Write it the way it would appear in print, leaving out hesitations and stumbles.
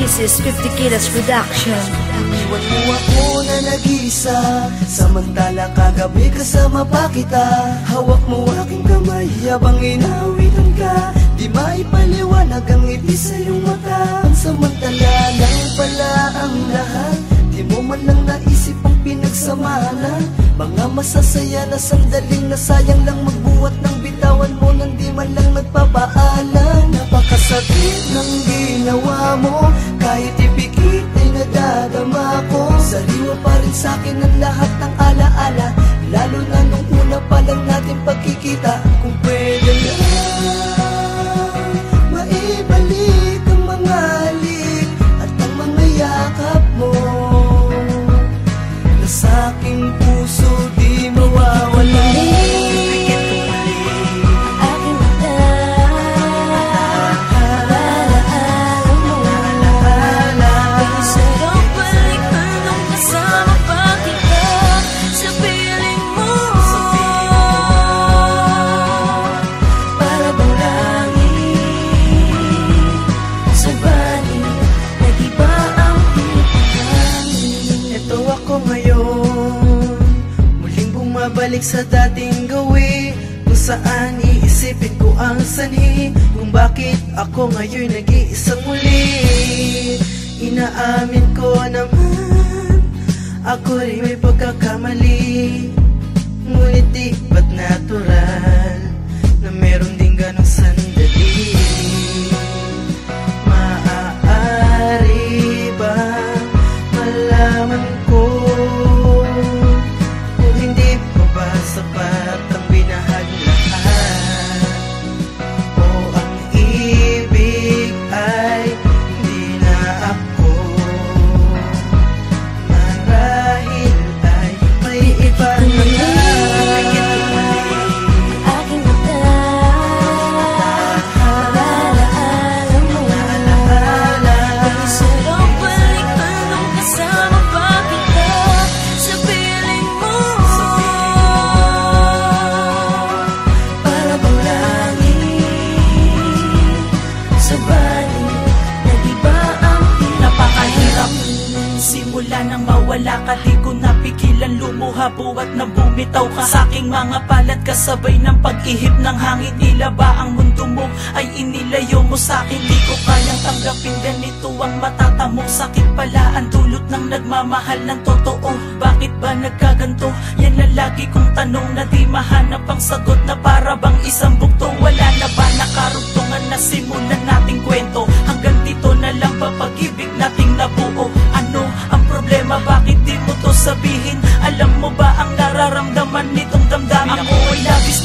This is 50 Kilos Production. Iwan mo ako na nag-iisa, samantala kagabi kasama pa kita. Hawak mo aking kamay habang inawitan ka, di maipaliwanag ang ngiti sa iyong mata. Pansamantala lang pala ang lahat, di mo man lang naisip ang pinagsamahan. Mga masasaya na sandaling nasayang lang magbuhat ng bitawan mo nang di man lang nagpapaalam. Napakasakit ng ginawa mo, kahit ipikit ay nadadama ko. Sariwa pa rin sa'kin ang lahat ng alaala, lalo na nung una pa lang natin pagkikita. Kung pwede lang maibalik ang mga halik at ang mga yakap mo na sa'king puso di mawawala. Balik sa dating gawi, kung saan iisipin ko ang sanhi, kung bakit ako ngayon nag-iisang muli. Inaamin ko naman, ako rin may pagkakamali, ngunit di ba't natural na meron din ganong sandali? Maaari ba malaman ko sapat ang binahaglahan, o ang ibig ay hindi na ako? Marahil ay may iba na aking mata, alaala mo, ay sarap balikan nung kasama pa kita sa piling mo. Simula nang mawala ka, di ko napigilan lumuha, buwat na bumitaw ka sa aking mga palat, kasabay ng pag-ihip ng hangin. Tila ba ang mundo mo ay inilayo mo sa akin? Di ko kayang tanggapin, ganito ang matatamo. Sakit pala ang dulot ng nagmamahal ng totoo. Bakit ba nagkaganto? Yan ang lagi kong tanong na di mahanap ang sagot, na para bang isang bugto. Wala na ba nakarugtungan na simulan nating kwento? Hanggang dito na lang ba pag-ibig nating nabuo? Ano ang problema? Bakit di mo to sabihin? Alam mo ba ang nararamdaman nitong damdamin? Ako ay labis